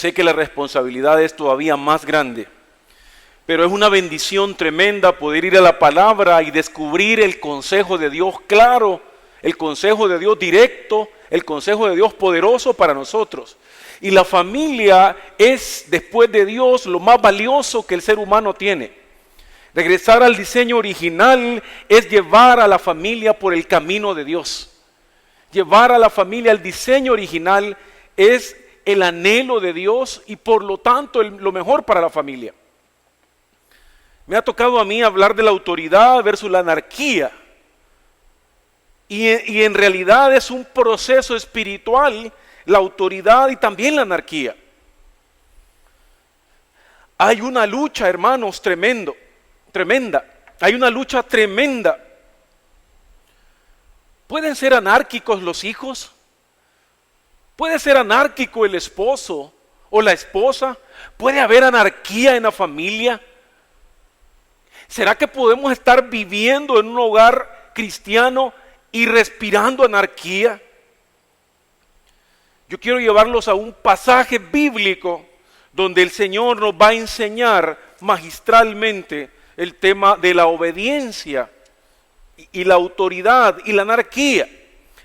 Sé que la responsabilidad es todavía más grande, pero es una bendición tremenda poder ir a la palabra y descubrir el consejo de Dios claro, el consejo de Dios directo, el consejo de Dios poderoso para nosotros. Y la familia es, después de Dios, lo más valioso que el ser humano tiene. Regresar al diseño original es llevar a la familia por el camino de Dios. Llevar a la familia al diseño original es el anhelo de Dios y por lo tanto lo mejor para la familia. Me ha tocado a mí hablar de la autoridad versus la anarquía. Y en realidad es un proceso espiritual, la autoridad y también la anarquía. Hay una lucha, hermanos, tremenda. Hay una lucha tremenda. ¿Pueden ser anárquicos los hijos? ¿Puede ser anárquico el esposo o la esposa? ¿Puede haber anarquía en la familia? ¿Será que podemos estar viviendo en un hogar cristiano y respirando anarquía? Yo quiero llevarlos a un pasaje bíblico donde el Señor nos va a enseñar magistralmente el tema de la obediencia y la autoridad y la anarquía.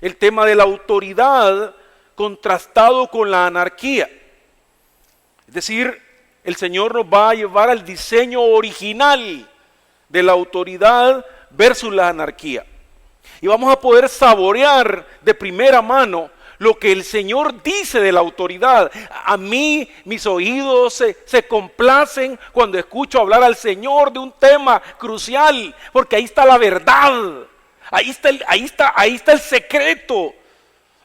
El tema de la autoridad contrastado con la anarquía. Es decir, el Señor nos va a llevar al diseño original de la autoridad versus la anarquía. Y vamos a poder saborear de primera mano lo que el Señor dice de la autoridad. A mí, mis oídos se complacen cuando escucho hablar al Señor de un tema crucial, porque ahí está la verdad, ahí está el secreto,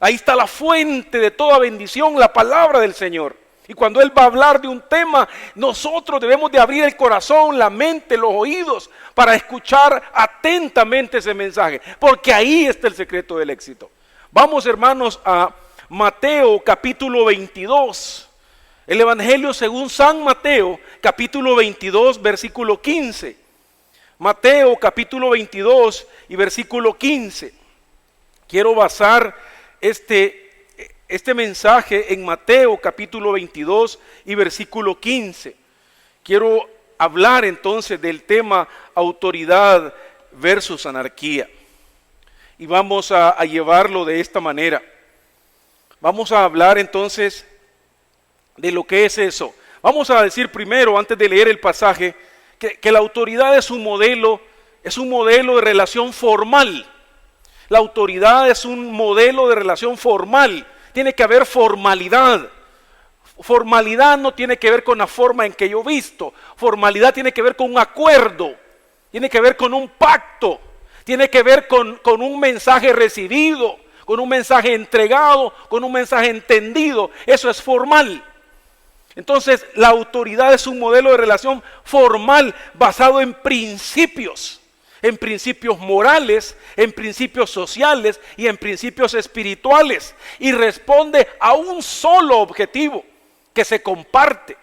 ahí está la fuente de toda bendición, la palabra del Señor. Y cuando Él va a hablar de un tema, nosotros debemos de abrir el corazón, la mente, los oídos, para escuchar atentamente ese mensaje, porque ahí está el secreto del éxito. Vamos, hermanos, a Mateo capítulo 22, el Evangelio según San Mateo, capítulo 22, versículo 15. Mateo capítulo 22 y versículo 15. Quiero basar este mensaje en Mateo capítulo 22 y versículo 15. Quiero hablar entonces del tema autoridad versus anarquía. Y vamos a llevarlo de esta manera. Vamos a hablar entonces de lo que es eso. Vamos a decir primero, antes de leer el pasaje, que la autoridad es un modelo de relación formal. La autoridad es un modelo de relación formal. Tiene que haber formalidad. Formalidad no tiene que ver con la forma en que yo visto. Formalidad tiene que ver con un acuerdo. Tiene que ver con un pacto. Tiene que ver con un mensaje recibido, con un mensaje entregado, con un mensaje entendido. Eso es formal. Entonces, la autoridad es un modelo de relación formal basado en principios morales, en principios sociales y en principios espirituales. Y responde a un solo objetivo que se comparte.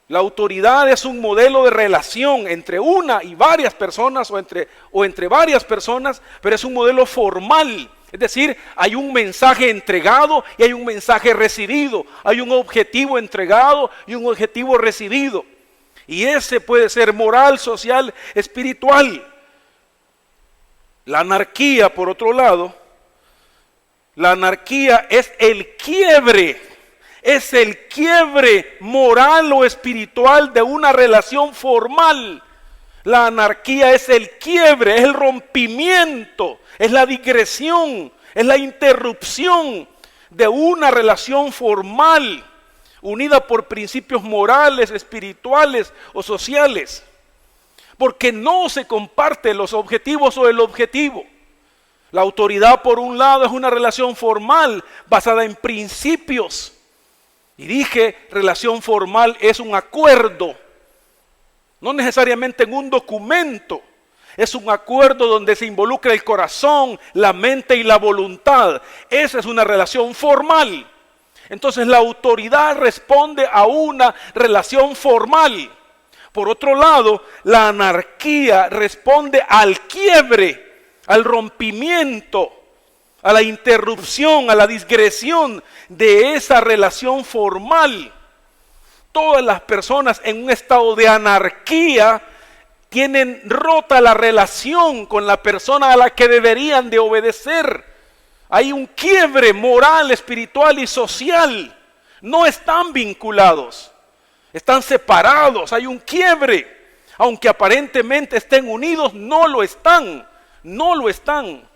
La autoridad es un modelo de relación entre una y varias personas o entre varias personas, pero es un modelo formal. Es decir, hay un mensaje entregado y hay un mensaje recibido. Hay un objetivo entregado y un objetivo recibido. Y ese puede ser moral, social, espiritual. La anarquía, por otro lado, la anarquía es el quiebre. Es el quiebre moral o espiritual de una relación formal. La anarquía es el quiebre, es el rompimiento, es la digresión, es la interrupción de una relación formal, unida por principios morales, espirituales o sociales. Porque no se comparten los objetivos o el objetivo. La autoridad, por un lado, es una relación formal basada en principios. Y dije, relación formal es un acuerdo, no necesariamente en un documento, es un acuerdo donde se involucra el corazón, la mente y la voluntad. Esa es una relación formal. Entonces la autoridad responde a una relación formal. Por otro lado, la anarquía responde al quiebre, al rompimiento, a la interrupción, a la digresión de esa relación formal. Todas las personas en un estado de anarquía tienen rota la relación con la persona a la que deberían de obedecer. Hay un quiebre moral, espiritual y social. No están vinculados, están separados, hay un quiebre. Aunque aparentemente estén unidos, no lo están, no lo están.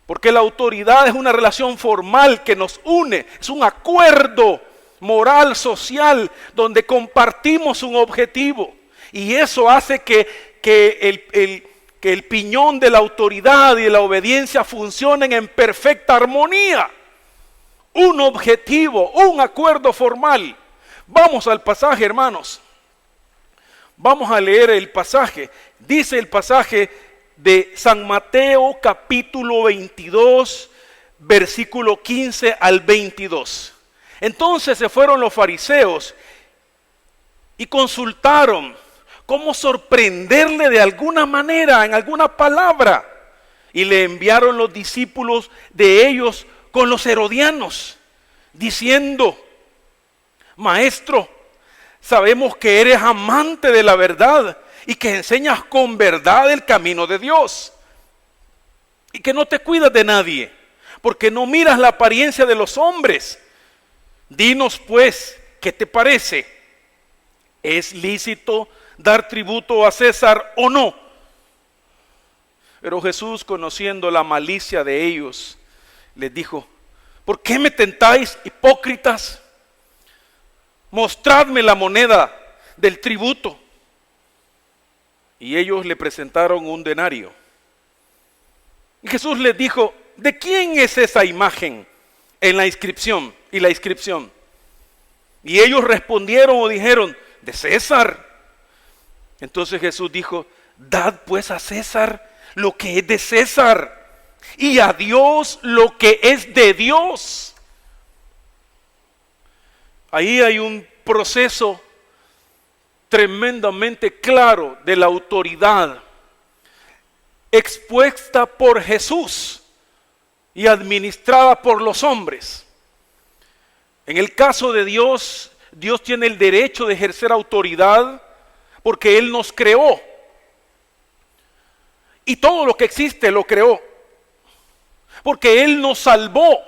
Porque la autoridad es una relación formal que nos une, es un acuerdo moral, social, donde compartimos un objetivo. Y eso hace que el piñón de la autoridad y de la obediencia funcionen en perfecta armonía. Un objetivo, un acuerdo formal. Vamos al pasaje, hermanos. Vamos a leer el pasaje. Dice el pasaje de San Mateo capítulo 22, versículo 15 al 22. Entonces se fueron los fariseos y consultaron cómo sorprenderle de alguna manera, en alguna palabra. Y le enviaron los discípulos de ellos con los herodianos, diciendo: Maestro, sabemos que eres amante de la verdad y que enseñas con verdad el camino de Dios. Y que no te cuidas de nadie, porque no miras la apariencia de los hombres. Dinos pues, ¿qué te parece? ¿Es lícito dar tributo a César o no? Pero Jesús, conociendo la malicia de ellos, les dijo: ¿por qué me tentáis, hipócritas? Mostradme la moneda del tributo. Y ellos le presentaron un denario. Y Jesús les dijo: ¿de quién es esa imagen en la inscripción y la inscripción? Y ellos respondieron o dijeron: de César. Entonces Jesús dijo: dad pues a César lo que es de César, y a Dios lo que es de Dios. Ahí hay un proceso tremendamente claro de la autoridad expuesta por Jesús y administrada por los hombres. En el caso de Dios, Dios tiene el derecho de ejercer autoridad porque Él nos creó. Y todo lo que existe lo creó. Porque Él nos salvó.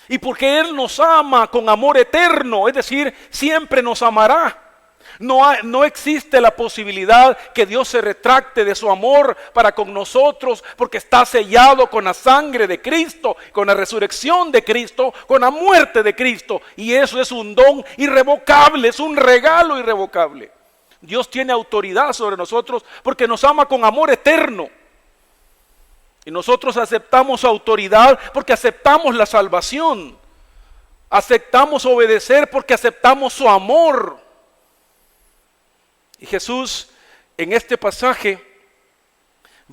Y porque Él nos ama con amor eterno, es decir, siempre nos amará. No existe la posibilidad que Dios se retracte de su amor para con nosotros, porque está sellado con la sangre de Cristo, con la resurrección de Cristo, con la muerte de Cristo. Y eso es un don irrevocable, es un regalo irrevocable. Dios tiene autoridad sobre nosotros porque nos ama con amor eterno. Y nosotros aceptamos su autoridad porque aceptamos la salvación. Aceptamos obedecer porque aceptamos su amor. Y Jesús en este pasaje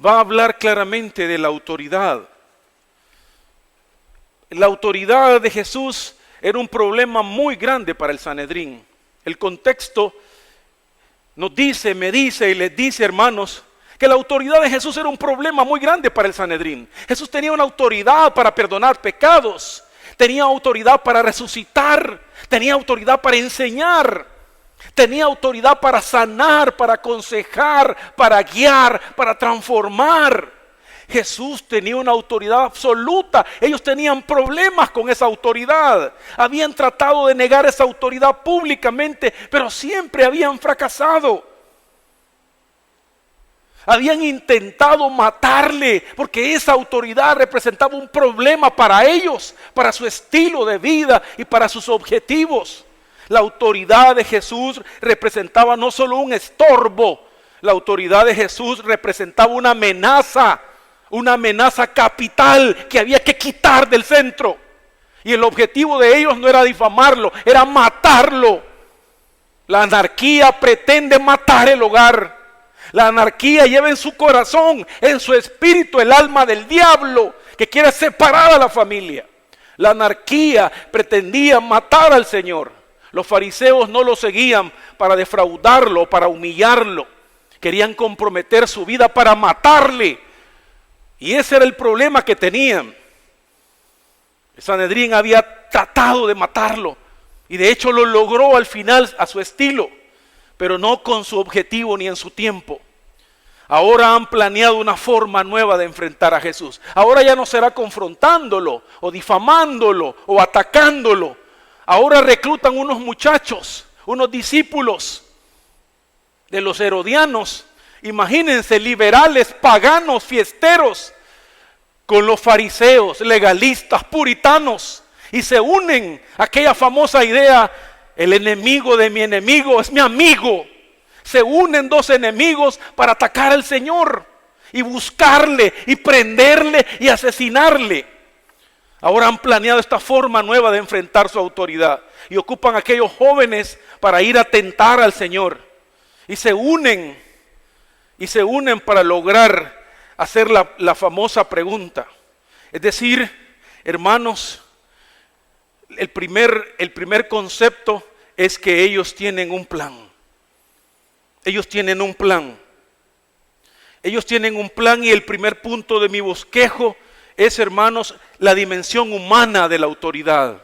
va a hablar claramente de la autoridad. La autoridad de Jesús era un problema muy grande para el Sanedrín. El contexto nos dice, me dice y les dice, hermanos, que la autoridad de Jesús era un problema muy grande para el Sanedrín. Jesús tenía una autoridad para perdonar pecados, tenía autoridad para resucitar, tenía autoridad para enseñar, tenía autoridad para sanar, para aconsejar, para guiar, para transformar. Jesús tenía una autoridad absoluta. Ellos tenían problemas con esa autoridad. Habían tratado de negar esa autoridad públicamente, pero siempre habían fracasado. Habían intentado matarle porque esa autoridad representaba un problema para ellos, para su estilo de vida y para sus objetivos. La autoridad de Jesús representaba no solo un estorbo, la autoridad de Jesús representaba una amenaza capital que había que quitar del centro. Y el objetivo de ellos no era difamarlo, era matarlo. La anarquía pretende matar el hogar. La anarquía lleva en su corazón, en su espíritu, el alma del diablo que quiere separar a la familia. La anarquía pretendía matar al Señor. Los fariseos no lo seguían para defraudarlo, para humillarlo. Querían comprometer su vida para matarle. Y ese era el problema que tenían. El Sanedrín había tratado de matarlo y de hecho lo logró al final a su estilo, pero no con su objetivo ni en su tiempo. Ahora han planeado una forma nueva de enfrentar a Jesús. Ahora ya no será confrontándolo o difamándolo o atacándolo. Ahora reclutan unos muchachos, unos discípulos de los herodianos. Imagínense, liberales, paganos, fiesteros, con los fariseos, legalistas, puritanos, y se unen a aquella famosa idea: el enemigo de mi enemigo es mi amigo. Se unen dos enemigos para atacar al Señor y buscarle y prenderle y asesinarle. Ahora han planeado esta forma nueva de enfrentar su autoridad y ocupan a aquellos jóvenes para ir a tentar al Señor, y se unen para lograr hacer la famosa pregunta. Es decir, hermanos, el primer concepto es que ellos tienen un plan. Ellos tienen un plan. Ellos tienen un plan, y el primer punto de mi bosquejo es, hermanos, la dimensión humana de la autoridad.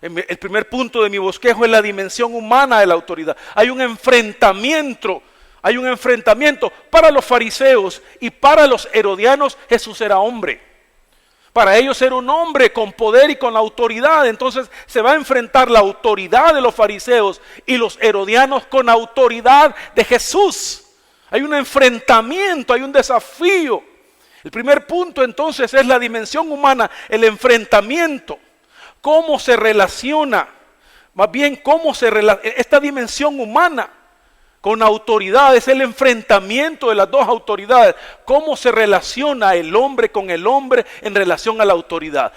El primer punto de mi bosquejo es la dimensión humana de la autoridad. Hay un enfrentamiento para los fariseos y para los herodianos. Jesús era hombre. Para ellos era un hombre con poder y con autoridad. Entonces se va a enfrentar la autoridad de los fariseos y los herodianos con la autoridad de Jesús. Hay un enfrentamiento, hay un desafío. El primer punto entonces es la dimensión humana, el enfrentamiento. ¿Cómo se relaciona? Más bien, esta dimensión humana con autoridad es el enfrentamiento de las dos autoridades. ¿Cómo se relaciona el hombre con el hombre en relación a la autoridad?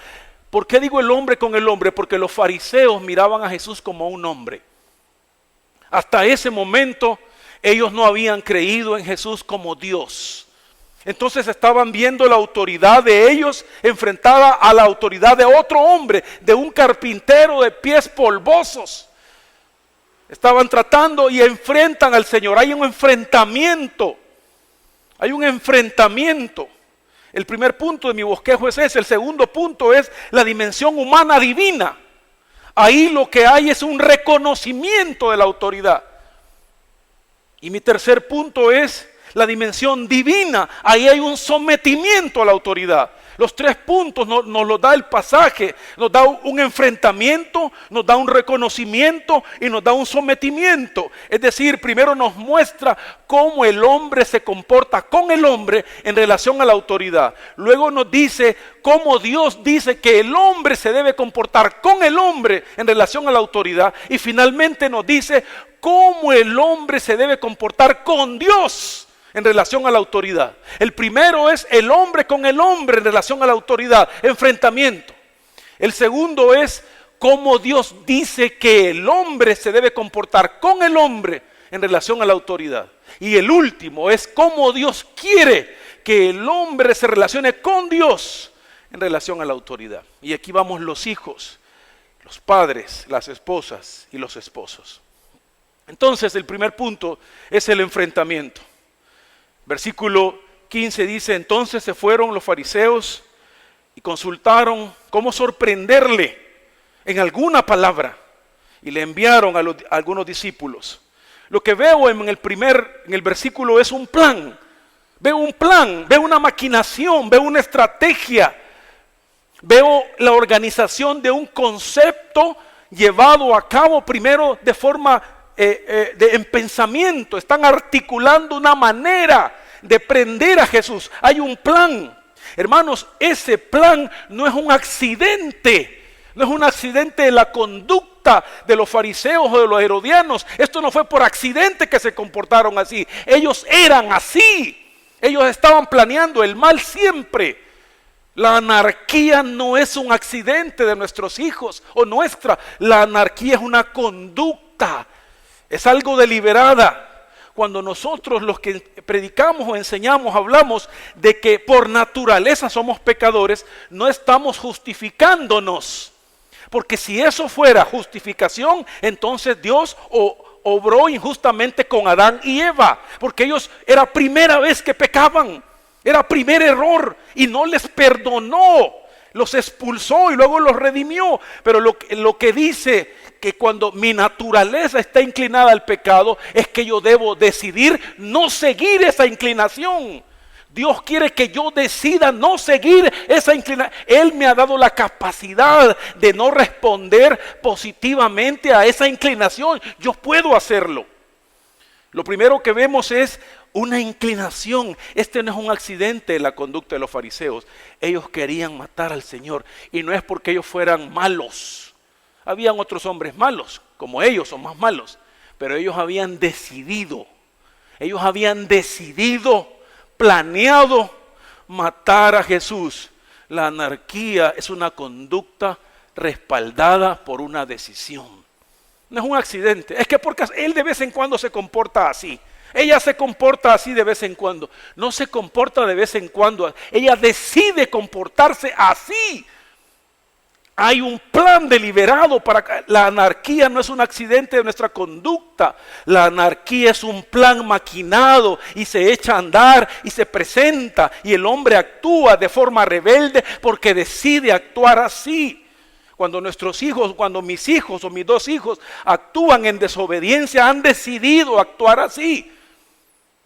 ¿Por qué digo el hombre con el hombre? Porque los fariseos miraban a Jesús como un hombre. Hasta ese momento ellos no habían creído en Jesús como Dios. Entonces estaban viendo la autoridad de ellos enfrentada a la autoridad de otro hombre, de un carpintero de pies polvosos. Estaban tratando y enfrentan al Señor. Hay un enfrentamiento. Hay un enfrentamiento. El primer punto de mi bosquejo es ese. El segundo punto es la dimensión humana divina. Ahí lo que hay es un reconocimiento de la autoridad. Y mi tercer punto es la dimensión divina. Ahí hay un sometimiento a la autoridad. Los tres puntos nos los da el pasaje. Nos da un enfrentamiento, nos da un reconocimiento y nos da un sometimiento. Es decir, primero nos muestra cómo el hombre se comporta con el hombre en relación a la autoridad. Luego nos dice cómo Dios dice que el hombre se debe comportar con el hombre en relación a la autoridad. Y finalmente nos dice cómo el hombre se debe comportar con Dios en relación a la autoridad. El primero es el hombre con el hombre en relación a la autoridad, enfrentamiento. El segundo es cómo Dios dice que el hombre se debe comportar con el hombre en relación a la autoridad. Y el último es cómo Dios quiere que el hombre se relacione con Dios en relación a la autoridad. Y aquí vamos los hijos, los padres, las esposas y los esposos. Entonces el primer punto es el enfrentamiento. Versículo 15 dice: entonces se fueron los fariseos y consultaron cómo sorprenderle en alguna palabra, y le enviaron a algunos discípulos. Lo que veo en el versículo es un plan. Veo un plan, veo una maquinación, veo una estrategia, veo la organización de un concepto llevado a cabo primero de forma en pensamiento. Están articulando una manera de prender a Jesús. Hay un plan. Hermanos, ese plan no es un accidente. No es un accidente de la conducta de los fariseos o de los herodianos. Esto no fue por accidente que se comportaron así. Ellos eran así. Ellos estaban planeando el mal siempre. La anarquía no es un accidente de nuestros hijos o nuestra. La anarquía es una conducta. Es algo deliberada. Cuando nosotros los que predicamos o enseñamos hablamos de que por naturaleza somos pecadores, no estamos justificándonos. Porque si eso fuera justificación, entonces Dios obró injustamente con Adán y Eva. Porque ellos era primera vez que pecaban, era primer error y no les perdonó los expulsó y luego los redimió. Pero lo que dice que cuando mi naturaleza está inclinada al pecado, es que yo debo decidir no seguir esa inclinación. Dios quiere que yo decida no seguir esa inclinación. Él me ha dado la capacidad de no responder positivamente a esa inclinación. Yo puedo hacerlo. Lo primero que vemos es una inclinación. Este no es un accidente en la conducta de los fariseos. Ellos querían matar al Señor. Y no es porque ellos fueran malos. Habían otros hombres malos, como ellos son más malos. Pero ellos habían decidido. Planeado matar a Jesús. La anarquía es una conducta respaldada por una decisión. No es un accidente, es que porque él de vez en cuando se comporta así. Ella se comporta así de vez en cuando. No se comporta de vez en cuando. Ella decide comportarse así. Hay un plan deliberado para... La anarquía no es un accidente de nuestra conducta. La anarquía es un plan maquinado y se echa a andar y se presenta. Y el hombre actúa de forma rebelde porque decide actuar así. Cuando mis hijos o mis dos hijos actúan en desobediencia, han decidido actuar así.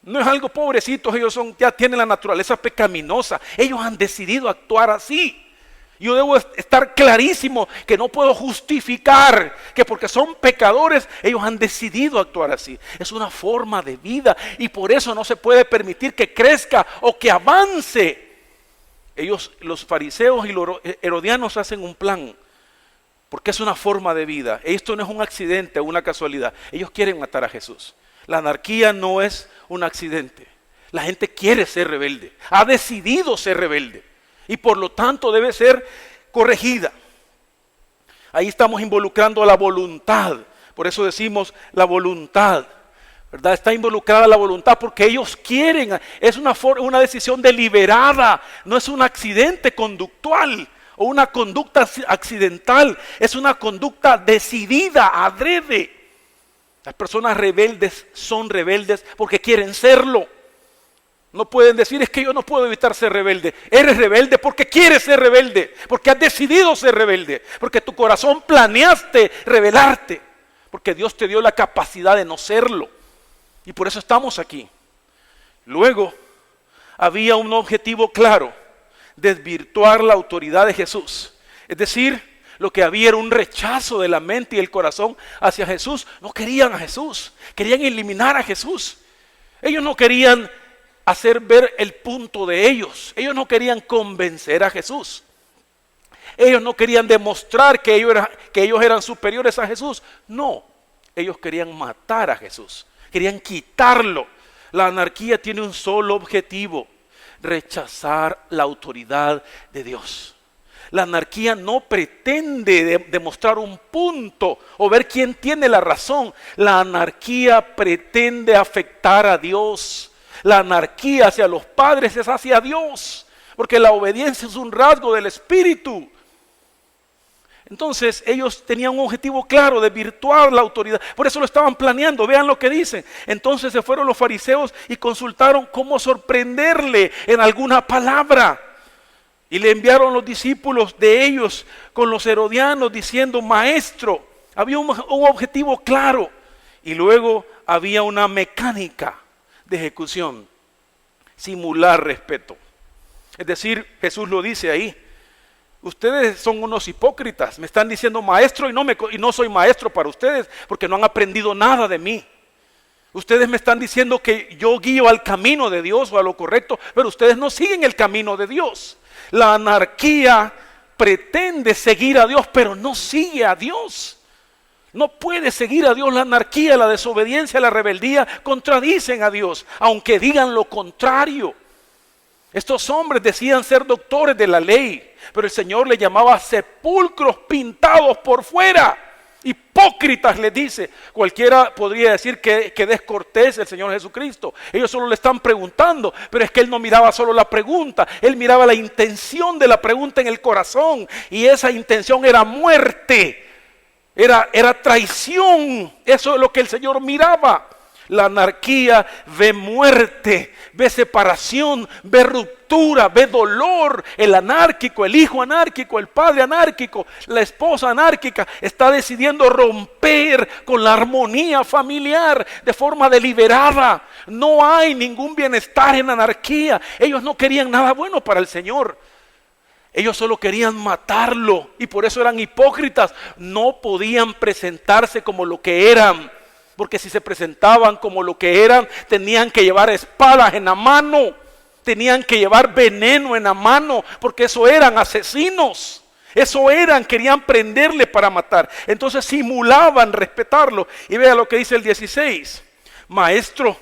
No es algo pobrecitos, ellos ya tienen la naturaleza pecaminosa. Ellos han decidido actuar así. Yo debo estar clarísimo que no puedo justificar que porque son pecadores, ellos han decidido actuar así. Es una forma de vida y por eso no se puede permitir que crezca o que avance. Los fariseos y los herodianos hacen un plan. Porque es una forma de vida. Esto no es un accidente o una casualidad. Ellos quieren matar a Jesús. La anarquía no es un accidente. La gente quiere ser rebelde. Ha decidido ser rebelde. Y por lo tanto debe ser corregida. Ahí estamos involucrando a la voluntad. Por eso decimos la voluntad. ¿Verdad? Está involucrada la voluntad porque ellos quieren. Es una decisión deliberada. No es un accidente conductual. O una conducta accidental, es una conducta decidida, adrede. Las personas rebeldes son rebeldes porque quieren serlo. No pueden decir, es que yo no puedo evitar ser rebelde. Eres rebelde porque quieres ser rebelde, porque has decidido ser rebelde, porque tu corazón planeaste rebelarte, porque Dios te dio la capacidad de no serlo. Y por eso estamos aquí. Luego, había un objetivo claro. Desvirtuar la autoridad de Jesús. Es decir, lo que había era un rechazo de la mente y el corazón hacia Jesús. No querían a Jesús, querían eliminar a Jesús. Ellos no querían hacer ver el punto de ellos. Ellos no querían convencer a Jesús. Ellos no querían demostrar que ellos eran superiores a Jesús. No, ellos querían matar a Jesús. Querían quitarlo. La anarquía tiene un solo objetivo: rechazar la autoridad de Dios. La anarquía no pretende demostrar un punto o ver quién tiene la razón. La anarquía pretende afectar a Dios. La anarquía hacia los padres es hacia Dios, porque la obediencia es un rasgo del espíritu. Entonces ellos tenían un objetivo claro: desvirtuar la autoridad. Por eso lo estaban planeando. Vean lo que dicen. Entonces se fueron los fariseos y consultaron cómo sorprenderle en alguna palabra. Y le enviaron los discípulos de ellos con los herodianos diciendo: maestro. Había un objetivo claro. Y luego había una mecánica de ejecución: simular respeto. Es decir, Jesús lo dice ahí: ustedes son unos hipócritas, me están diciendo maestro y no soy maestro para ustedes porque no han aprendido nada de mí. Ustedes me están diciendo que yo guío al camino de Dios o a lo correcto, pero ustedes no siguen el camino de Dios. La anarquía pretende seguir a Dios, pero no sigue a Dios. No puede seguir a Dios. La anarquía, la desobediencia, la rebeldía contradicen a Dios, aunque digan lo contrario. Estos hombres decían ser doctores de la ley, pero el Señor les llamaba sepulcros pintados por fuera. Hipócritas les dice. Cualquiera podría decir que descortés el Señor Jesucristo. Ellos solo le están preguntando, pero es que Él no miraba solo la pregunta, Él miraba la intención de la pregunta en el corazón, y esa intención era muerte, era traición. Eso es lo que el Señor miraba. La anarquía ve muerte, ve separación, ve ruptura, ve dolor. El anárquico, el hijo anárquico, el padre anárquico, la esposa anárquica está decidiendo romper con la armonía familiar de forma deliberada. No hay ningún bienestar en anarquía. Ellos no querían nada bueno para el Señor. Ellos solo querían matarlo y por eso eran hipócritas. No podían presentarse como lo que eran. Porque si se presentaban como lo que eran, tenían que llevar espadas en la mano, tenían que llevar veneno en la mano, porque eso eran asesinos, querían prenderle para matar. Entonces simulaban respetarlo. Y vea lo que dice el 16. Maestro,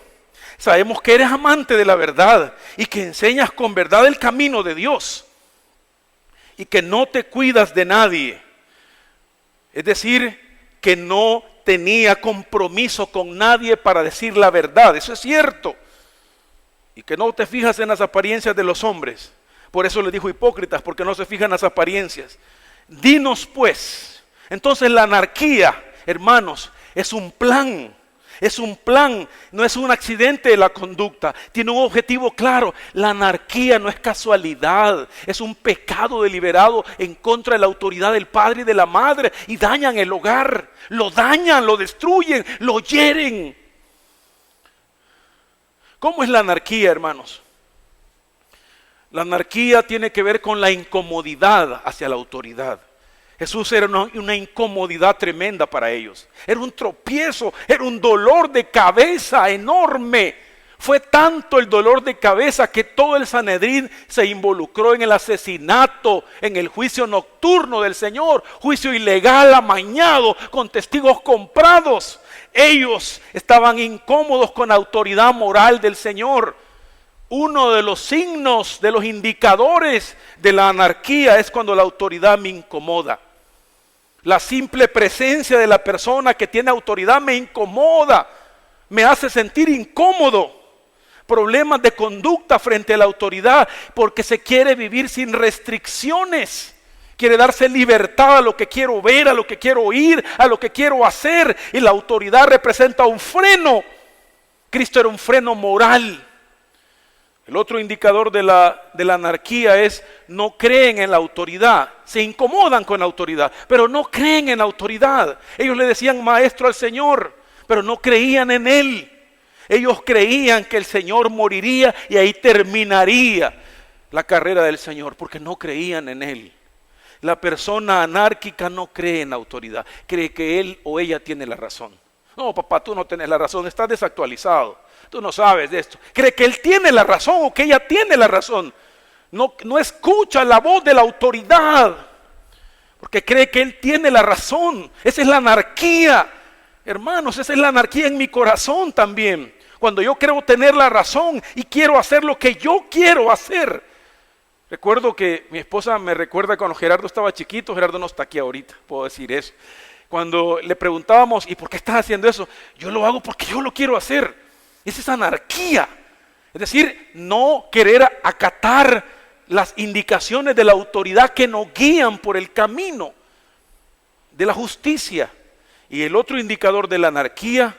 sabemos que eres amante de la verdad y que enseñas con verdad el camino de Dios y que no te cuidas de nadie. Es decir, que no tenía compromiso con nadie para decir la verdad. Eso es cierto. Y que no te fijas en las apariencias de los hombres. Por eso le dijo hipócritas, porque no se fijan en las apariencias. Dinos pues. Entonces la anarquía, hermanos, es un plan. Es un plan, no es un accidente de la conducta. Tiene un objetivo claro. La anarquía no es casualidad. Es un pecado deliberado en contra de la autoridad del padre y de la madre. Y dañan el hogar. Lo dañan, lo destruyen, lo hieren. ¿Cómo es la anarquía, hermanos? La anarquía tiene que ver con la incomodidad hacia la autoridad. Jesús era una incomodidad tremenda para ellos. Era un tropiezo, era un dolor de cabeza enorme. Fue tanto el dolor de cabeza que todo el Sanedrín se involucró en el asesinato, en el juicio nocturno del Señor. Juicio ilegal, amañado, con testigos comprados. Ellos estaban incómodos con la autoridad moral del Señor. Uno de los signos, de los indicadores de la anarquía es cuando la autoridad me incomoda. La simple presencia de la persona que tiene autoridad me incomoda, me hace sentir incómodo. Problemas de conducta frente a la autoridad porque se quiere vivir sin restricciones. Quiere darse libertad a lo que quiero ver, a lo que quiero oír, a lo que quiero hacer. Y la autoridad representa un freno. Cristo era un freno moral. El otro indicador de la anarquía es no creen en la autoridad, se incomodan con la autoridad, pero no creen en la autoridad. Ellos le decían maestro al Señor, pero no creían en Él. Ellos creían que el Señor moriría y ahí terminaría la carrera del Señor, porque no creían en Él. La persona anárquica no cree en la autoridad, cree que él o ella tiene la razón. No, papá, tú no tienes la razón, estás desactualizado. Tú no sabes de esto. Cree que él tiene la razón o que ella tiene la razón. No escucha la voz de la autoridad, porque cree que él tiene la razón. Esa es la anarquía. Hermanos, esa es la anarquía en mi corazón también. Cuando yo creo tener la razón y quiero hacer lo que yo quiero hacer. Recuerdo que mi esposa me recuerda cuando Gerardo estaba chiquito. Gerardo no está aquí ahorita, puedo decir eso. Cuando le preguntábamos, ¿y por qué estás haciendo eso? Yo lo hago porque yo lo quiero hacer. Esa es anarquía. Es decir, no querer acatar las indicaciones de la autoridad que nos guían por el camino de la justicia. Y el otro indicador de la anarquía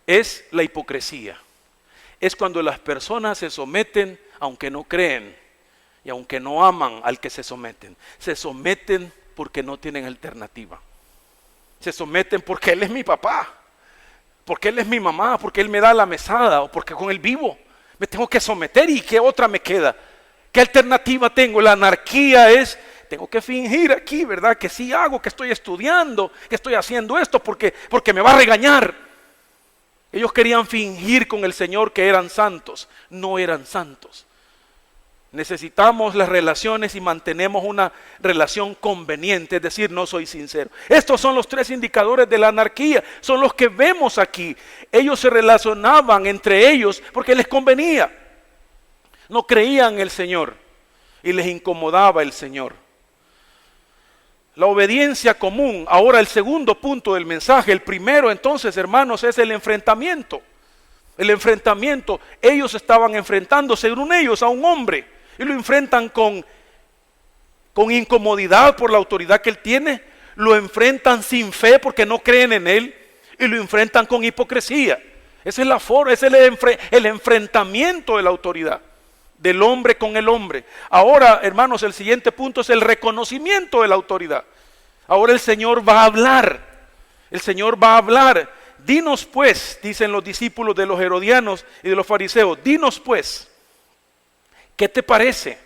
es la hipocresía. Es cuando las personas se someten aunque no creen y aunque no aman al que se someten. Se someten porque no tienen alternativa. Se someten porque él es mi papá, porque él es mi mamá, porque él me da la mesada o porque con él vivo. Me tengo que someter y ¿qué otra me queda? ¿Qué alternativa tengo? La anarquía es, tengo que fingir aquí, ¿verdad? Que sí hago, que estoy estudiando, que estoy haciendo esto porque me va a regañar. Ellos querían fingir con el Señor que eran santos, no eran santos. Necesitamos las relaciones y mantenemos una relación conveniente, es decir, no soy sincero. Estos son los tres indicadores de la anarquía, son los que vemos aquí. Ellos se relacionaban entre ellos porque les convenía. No creían en el Señor y les incomodaba el Señor. La obediencia común, ahora el segundo punto del mensaje. El primero entonces, hermanos, es el enfrentamiento. El enfrentamiento, ellos estaban enfrentando según ellos a un hombre. Y lo enfrentan con incomodidad por la autoridad que él tiene. Lo enfrentan sin fe porque no creen en él. Y lo enfrentan con hipocresía. Esa es la forma, ese es el enfrentamiento de la autoridad, del hombre con el hombre. Ahora, hermanos, el siguiente punto es el reconocimiento de la autoridad. Ahora el Señor va a hablar. El Señor va a hablar. Dinos pues, dicen los discípulos de los herodianos y de los fariseos, dinos pues, ¿qué te parece?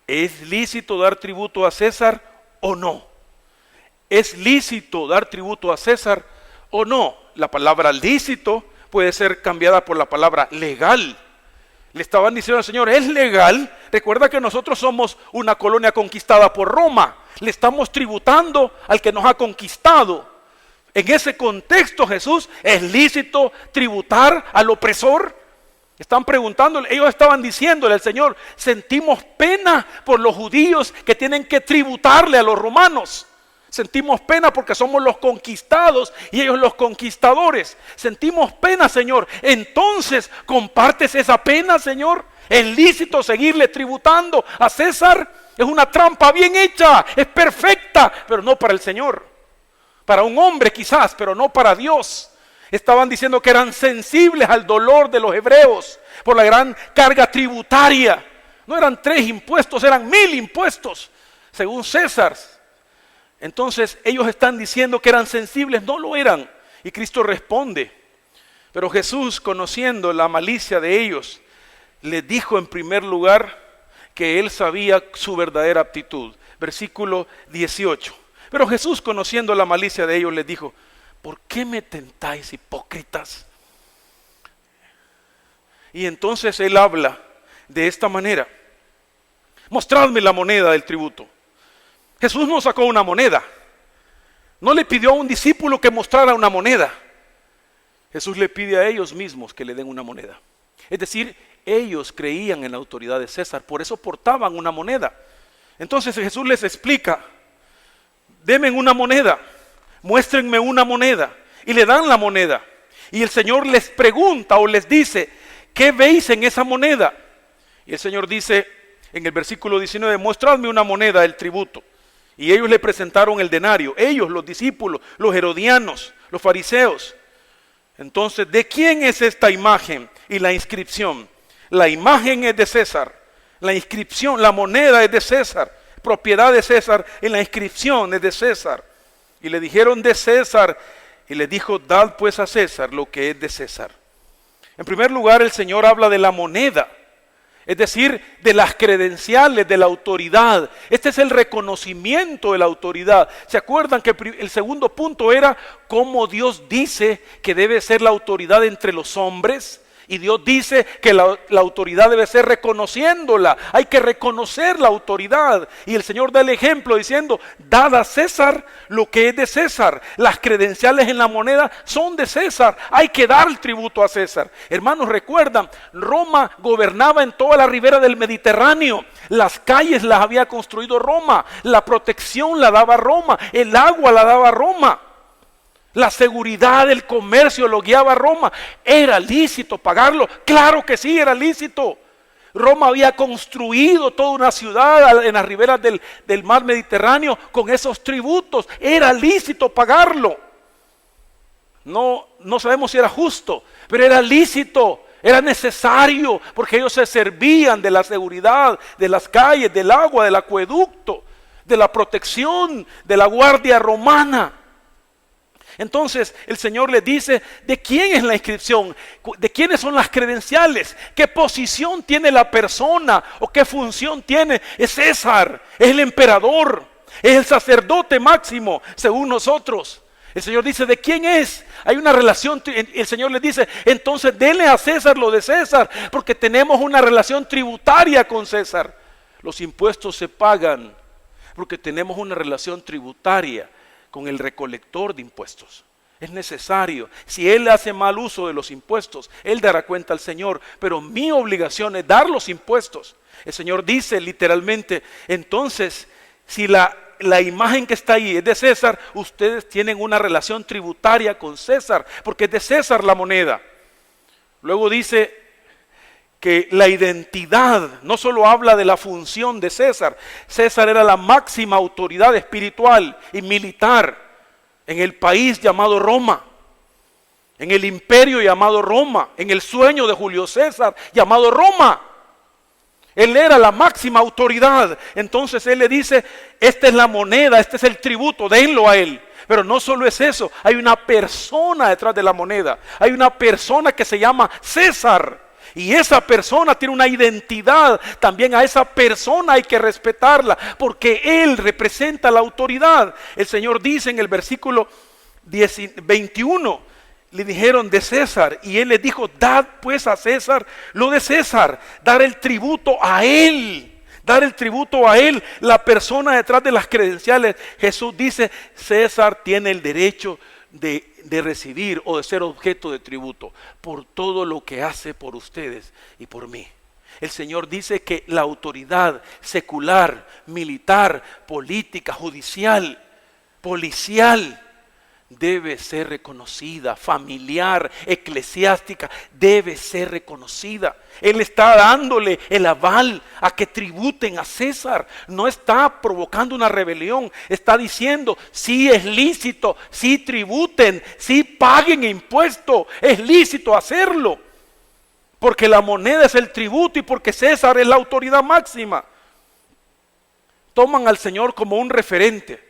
¿Es lícito dar tributo a César o no? ¿Es lícito dar tributo a César o no? La palabra lícito puede ser cambiada por la palabra legal. Le estaban diciendo al Señor, ¿es legal? Recuerda que nosotros somos una colonia conquistada por Roma. Le estamos tributando al que nos ha conquistado. En ese contexto, Jesús, ¿es lícito tributar al opresor? Están preguntándole, ellos estaban diciéndole al Señor, sentimos pena por los judíos que tienen que tributarle a los romanos. Sentimos pena porque somos los conquistados y ellos los conquistadores. Sentimos pena, Señor. Entonces, ¿compartes esa pena, Señor? ¿Es lícito seguirle tributando a César? Es una trampa bien hecha, es perfecta, pero no para el Señor. Para un hombre quizás, pero no para Dios. Estaban diciendo que eran sensibles al dolor de los hebreos por la gran carga tributaria. No eran 3 impuestos, eran 1000 impuestos, según César. Entonces ellos están diciendo que eran sensibles, no lo eran. Y Cristo responde. Pero Jesús, conociendo la malicia de ellos, les dijo en primer lugar que Él sabía su verdadera aptitud. Versículo 18. Pero Jesús, conociendo la malicia de ellos, les dijo, ¿por qué me tentáis, hipócritas? Y entonces Él habla de esta manera. Mostradme la moneda del tributo. Jesús no sacó una moneda. No le pidió a un discípulo que mostrara una moneda. Jesús le pide a ellos mismos que le den una moneda. Es decir, ellos creían en la autoridad de César, por eso portaban una moneda. Entonces Jesús les explica, denme una moneda, muéstrenme una moneda. Y le dan la moneda. Y el Señor les pregunta o les dice, ¿qué veis en esa moneda? Y el Señor dice en el versículo 19, mostradme una moneda del tributo. Y ellos le presentaron el denario, ellos, los discípulos, los herodianos, los fariseos. Entonces, ¿de quién es esta imagen y la inscripción? La imagen es de César, la inscripción, la moneda es de César, propiedad de César, y la inscripción es de César. Y le dijeron de César, y le dijo, dad pues a César lo que es de César. En primer lugar, el Señor habla de la moneda. Es decir, de las credenciales de la autoridad. Este es el reconocimiento de la autoridad. ¿Se acuerdan que el segundo punto era cómo Dios dice que debe ser la autoridad entre los hombres? Y Dios dice que la autoridad debe ser reconociéndola. Hay que reconocer la autoridad. Y el Señor da el ejemplo diciendo, dad a César lo que es de César. Las credenciales en la moneda son de César. Hay que dar el tributo a César. Hermanos, recuerdan, Roma gobernaba en toda la ribera del Mediterráneo. Las calles las había construido Roma. La protección la daba Roma. El agua la daba Roma. La seguridad del comercio lo guiaba Roma. ¿Era lícito pagarlo? Claro que sí, era lícito. Roma había construido toda una ciudad en las riberas del mar Mediterráneo con esos tributos. Era lícito pagarlo. No sabemos si era justo, pero era lícito. Era necesario porque ellos se servían de la seguridad, de las calles, del agua, del acueducto, de la protección, de la guardia romana. Entonces el Señor les dice, ¿de quién es la inscripción? ¿De quiénes son las credenciales? ¿Qué posición tiene la persona? ¿O qué función tiene? Es César, es el emperador, es el sacerdote máximo, según nosotros. El Señor dice, ¿de quién es? Hay una relación, el Señor les dice, entonces denle a César lo de César, porque tenemos una relación tributaria con César. Los impuestos se pagan porque tenemos una relación tributaria con el recolector de impuestos. Es necesario. Si él hace mal uso de los impuestos, él dará cuenta al Señor. Pero mi obligación es dar los impuestos. El Señor dice literalmente, entonces, si la imagen que está ahí es de César, ustedes tienen una relación tributaria con César, porque es de César la moneda. Luego dice que la identidad no solo habla de la función de César. César era la máxima autoridad espiritual y militar en el país llamado Roma. en el imperio llamado Roma, en el sueño de Julio César llamado Roma. Él era la máxima autoridad. Entonces él le dice, esta es la moneda, este es el tributo, denlo a él. Pero no solo es eso, hay una persona detrás de la moneda. Hay una persona que se llama César. Y esa persona tiene una identidad. También a esa persona hay que respetarla, porque él representa la autoridad. El Señor dice en el versículo 21, le dijeron de César, y él les dijo, dad pues a César lo de César, dar el tributo a él. Dar el tributo a él, la persona detrás de las credenciales. Jesús dice, César tiene el derecho de recibir o de ser objeto de tributo por todo lo que hace por ustedes y por mí. El Señor dice que la autoridad secular, militar, política, judicial, policial, debe ser reconocida, familiar, eclesiástica, debe ser reconocida. Él está dándole el aval a que tributen a César. No está provocando una rebelión, está diciendo, sí es lícito, sí tributen, sí paguen impuesto, es lícito hacerlo. Porque la moneda es el tributo y porque César es la autoridad máxima. Toman al Señor como un referente.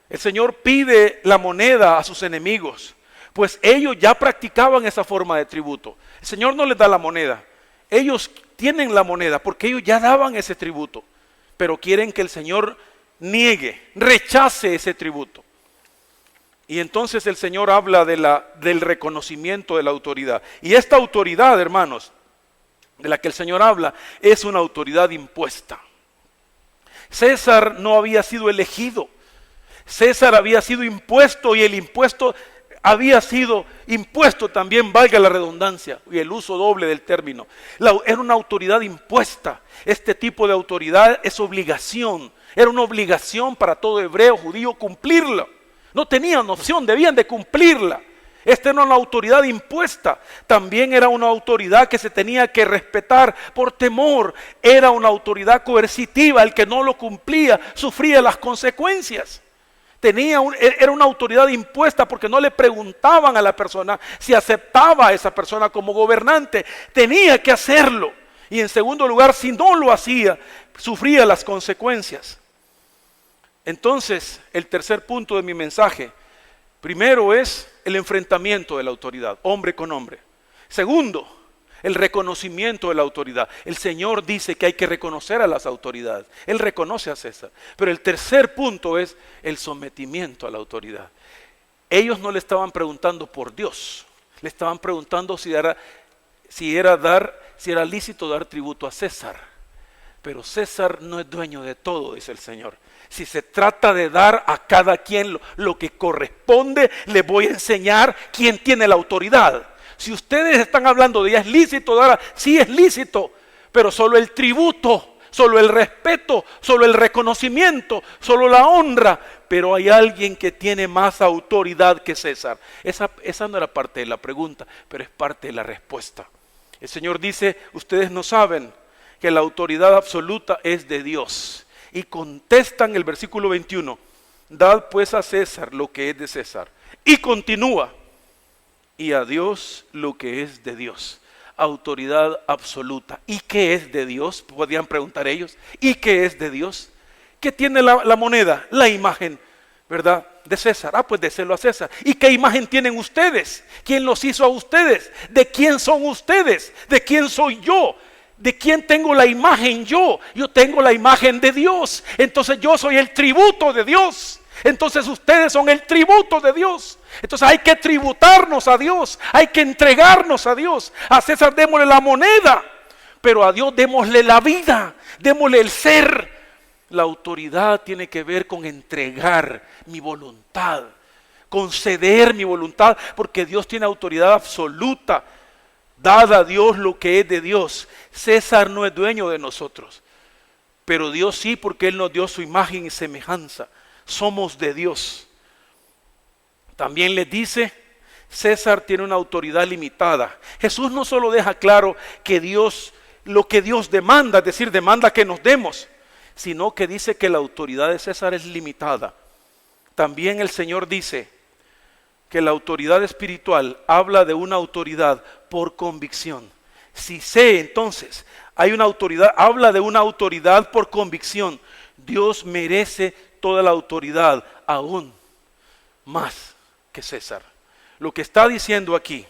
El Señor pide la moneda a sus enemigos, pues ellos ya practicaban esa forma de tributo. El Señor no les da la moneda, ellos tienen la moneda porque ellos ya daban ese tributo, pero quieren que el Señor niegue, rechace ese tributo. Y entonces el Señor habla del reconocimiento de la autoridad. Y esta autoridad, hermanos, de la que el Señor habla, es una autoridad impuesta. César no había sido elegido. César había sido impuesto y el impuesto había sido impuesto también, valga la redundancia y el uso doble del término. Era una autoridad impuesta. Este tipo de autoridad es obligación. Era una obligación para todo hebreo, judío, cumplirla. No tenían opción, debían de cumplirla. Esta era una autoridad impuesta. También era una autoridad que se tenía que respetar por temor. Era una autoridad coercitiva. El que no lo cumplía sufría las consecuencias. Era una autoridad impuesta porque no le preguntaban a la persona si aceptaba a esa persona como gobernante. Tenía que hacerlo. Y en segundo lugar, si no lo hacía, sufría las consecuencias. Entonces, el tercer punto de mi mensaje, primero es el enfrentamiento de la autoridad, hombre con hombre. Segundo, el reconocimiento de la autoridad. El Señor dice que hay que reconocer a las autoridades. Él reconoce a César. Pero el tercer punto es el sometimiento a la autoridad. Ellos no le estaban preguntando por Dios. Le estaban preguntando si era lícito dar tributo a César. Pero César no es dueño de todo, dice el Señor. Si se trata de dar a cada quien lo que corresponde, les voy a enseñar quién tiene la autoridad. Si ustedes están hablando de ya es lícito dar, sí es lícito, pero solo el tributo, solo el respeto, solo el reconocimiento, solo la honra. Pero hay alguien que tiene más autoridad que César. Esa no era parte de la pregunta, pero es parte de la respuesta. El Señor dice, ustedes no saben que la autoridad absoluta es de Dios. Y contestan el versículo 21, dad pues a César lo que es de César. Y continúa, y a Dios lo que es de Dios. Autoridad absoluta. ¿Y qué es de Dios? Podían preguntar ellos. ¿Y qué es de Dios? ¿Qué tiene la moneda? La imagen, ¿verdad? De César. Pues déselo a César. ¿Y qué imagen tienen ustedes? ¿Quién los hizo a ustedes? ¿De quién son ustedes? ¿De quién soy yo? ¿De quién tengo la imagen yo? Yo tengo la imagen de Dios. Entonces yo soy el tributo de Dios. Entonces ustedes son el tributo de Dios. Entonces hay que tributarnos a Dios. Hay que entregarnos a Dios. A César démosle la moneda, pero a Dios démosle la vida. Démosle el ser. La autoridad tiene que ver con entregar mi voluntad, conceder mi voluntad, porque Dios tiene autoridad absoluta. Dad a Dios lo que es de Dios. César no es dueño de nosotros, pero Dios sí, porque Él nos dio su imagen y semejanza. Somos de Dios. También les dice, César tiene una autoridad limitada. Jesús no solo deja claro que Dios, lo que Dios demanda, es decir, demanda que nos demos, sino que dice que la autoridad de César es limitada. También el Señor dice, que la autoridad espiritual habla de una autoridad por convicción. Si sé entonces, hay una autoridad, habla de una autoridad por convicción. Dios merece toda la autoridad, aún más que César. Lo que está diciendo aquí,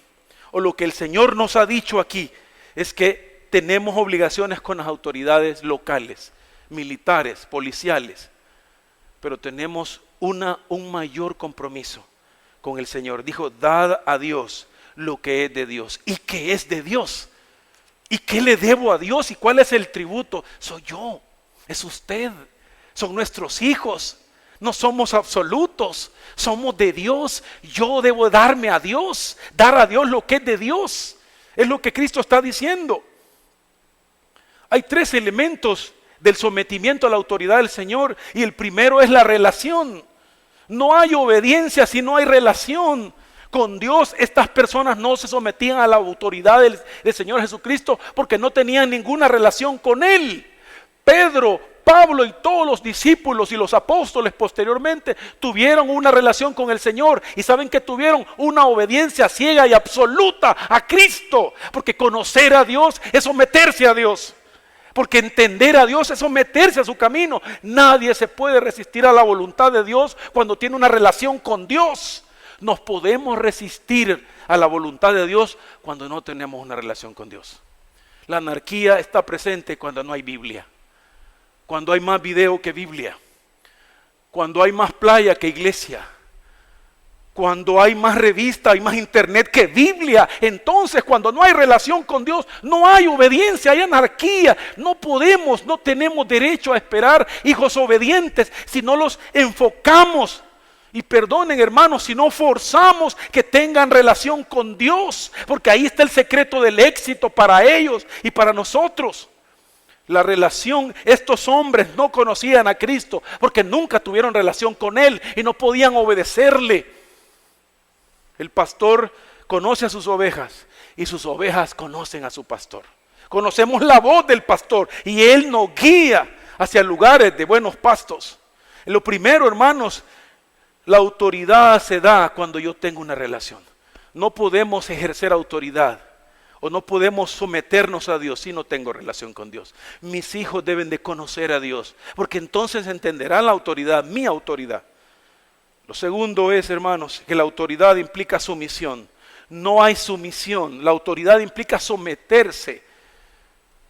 o lo que el Señor nos ha dicho aquí, es que tenemos obligaciones con las autoridades locales, militares, policiales, pero tenemos un mayor compromiso con el Señor. Dijo, dad a Dios lo que es de Dios. ¿Y qué es de Dios? ¿Y qué le debo a Dios? ¿Y cuál es el tributo? Soy yo, es usted, son nuestros hijos. No somos absolutos, somos de Dios. Yo debo darme a Dios, dar a Dios lo que es de Dios. Es lo que Cristo está diciendo. Hay 3 elementos del sometimiento a la autoridad del Señor, y el primero es la relación. No hay obediencia si no hay relación con Dios. Estas personas no se sometían a la autoridad del Señor Jesucristo porque no tenían ninguna relación con Él. Pedro, Pablo y todos los discípulos y los apóstoles posteriormente tuvieron una relación con el Señor, y saben que tuvieron una obediencia ciega y absoluta a Cristo, porque conocer a Dios es someterse a Dios. Porque entender a Dios es someterse a su camino. Nadie se puede resistir a la voluntad de Dios cuando tiene una relación con Dios. Nos podemos resistir a la voluntad de Dios cuando no tenemos una relación con Dios. La anarquía está presente cuando no hay Biblia, cuando hay más video que Biblia, cuando hay más playa que iglesia, cuando hay más revista, hay más internet que Biblia. Entonces, cuando no hay relación con Dios, no hay obediencia, hay anarquía. No podemos, no tenemos derecho a esperar hijos obedientes si no los enfocamos. Y perdonen, hermanos, si no forzamos que tengan relación con Dios, porque ahí está el secreto del éxito para ellos y para nosotros. La relación, estos hombres no conocían a Cristo porque nunca tuvieron relación con Él y no podían obedecerle. El pastor conoce a sus ovejas y sus ovejas conocen a su pastor. Conocemos la voz del pastor y Él nos guía hacia lugares de buenos pastos. Lo primero, hermanos, la autoridad se da cuando yo tengo una relación. No podemos ejercer autoridad o no podemos someternos a Dios si no tengo relación con Dios. Mis hijos deben de conocer a Dios, porque entonces entenderán la autoridad, mi autoridad. Lo segundo es, hermanos, que la autoridad implica sumisión. No hay sumisión, la autoridad implica someterse.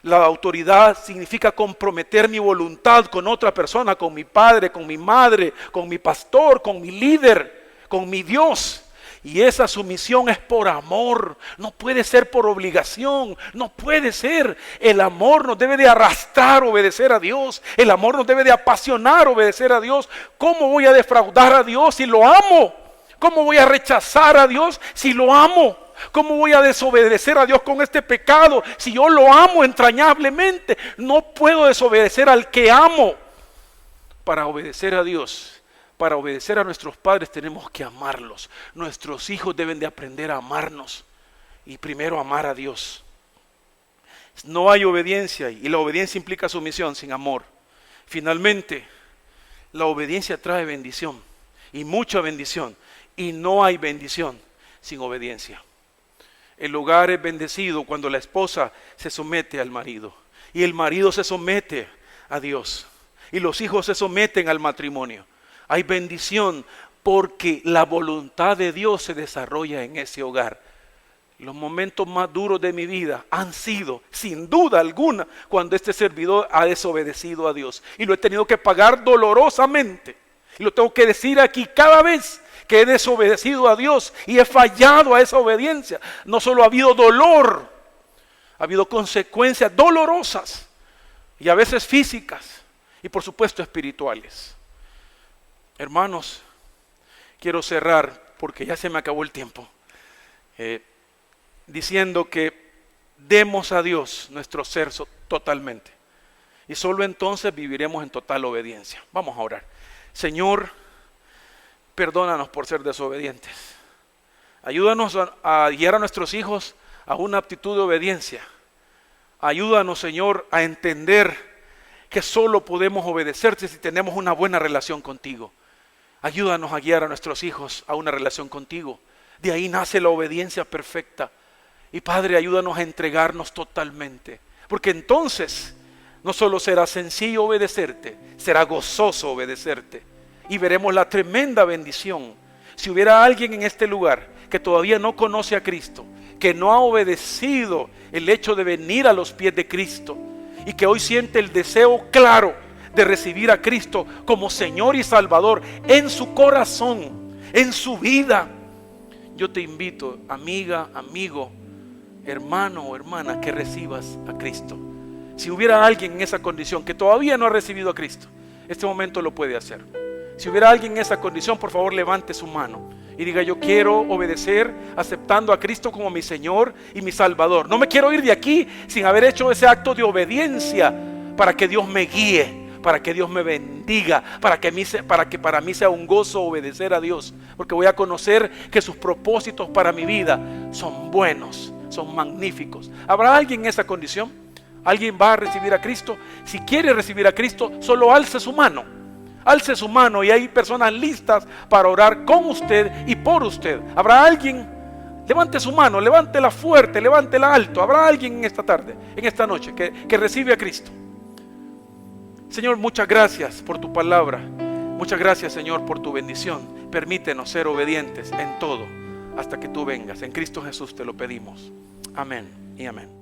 La autoridad significa comprometer mi voluntad con otra persona, con mi padre, con mi madre, con mi pastor, con mi líder, con mi Dios. Y esa sumisión es por amor, no puede ser por obligación, no puede ser. El amor nos debe de arrastrar a obedecer a Dios, el amor nos debe de apasionar a obedecer a Dios. ¿Cómo voy a defraudar a Dios si lo amo? ¿Cómo voy a rechazar a Dios si lo amo? ¿Cómo voy a desobedecer a Dios con este pecado si yo lo amo entrañablemente? No puedo desobedecer al que amo. Para obedecer a Dios, para obedecer a nuestros padres, tenemos que amarlos. Nuestros hijos deben de aprender a amarnos y primero amar a Dios. No hay obediencia, y la obediencia implica sumisión sin amor. Finalmente, la obediencia trae bendición, y mucha bendición, y no hay bendición sin obediencia. El hogar es bendecido cuando la esposa se somete al marido, y el marido se somete a Dios, y los hijos se someten al matrimonio. Hay bendición porque la voluntad de Dios se desarrolla en ese hogar. Los momentos más duros de mi vida han sido, sin duda alguna, cuando este servidor ha desobedecido a Dios. Y lo he tenido que pagar dolorosamente. Y lo tengo que decir aquí cada vez que he desobedecido a Dios y he fallado a esa obediencia. No solo ha habido dolor, ha habido consecuencias dolorosas y a veces físicas y por supuesto espirituales. Hermanos, quiero cerrar porque ya se me acabó el tiempo, diciendo que demos a Dios nuestro ser totalmente y solo entonces viviremos en total obediencia. Vamos a orar. Señor, perdónanos por ser desobedientes. Ayúdanos a guiar a nuestros hijos a una actitud de obediencia. Ayúdanos, Señor, a entender que solo podemos obedecerte si tenemos una buena relación contigo. Ayúdanos a guiar a nuestros hijos a una relación contigo. De ahí nace la obediencia perfecta. Y Padre, ayúdanos a entregarnos totalmente. Porque entonces no solo será sencillo obedecerte, será gozoso obedecerte. Y veremos la tremenda bendición. Si hubiera alguien en este lugar que todavía no conoce a Cristo, que no ha obedecido el hecho de venir a los pies de Cristo y que hoy siente el deseo claro de recibir a Cristo como Señor y Salvador en su corazón, en su vida, yo te invito, amiga, amigo, hermano o hermana, que recibas a Cristo. Si hubiera alguien en esa condición que todavía no ha recibido a Cristo, este momento lo puede hacer. Si hubiera alguien en esa condición, por favor levante su mano y diga: yo quiero obedecer aceptando a Cristo como mi Señor y mi Salvador. No me quiero ir de aquí sin haber hecho ese acto de obediencia para que Dios me guíe, para que Dios me bendiga, para que para mí sea un gozo obedecer a Dios, porque voy a conocer que sus propósitos para mi vida son buenos, son magníficos. ¿Habrá alguien en esa condición? ¿Alguien va a recibir a Cristo? Si quiere recibir a Cristo, solo alce su mano. Alce su mano y hay personas listas para orar con usted y por usted. ¿Habrá alguien? Levante su mano, levántela fuerte, levántela alto. ¿Habrá alguien en esta tarde, en esta noche, que recibe a Cristo? Señor, muchas gracias por tu palabra. Muchas gracias, Señor, por tu bendición. Permítenos ser obedientes en todo hasta que tú vengas. En Cristo Jesús te lo pedimos. Amén y amén.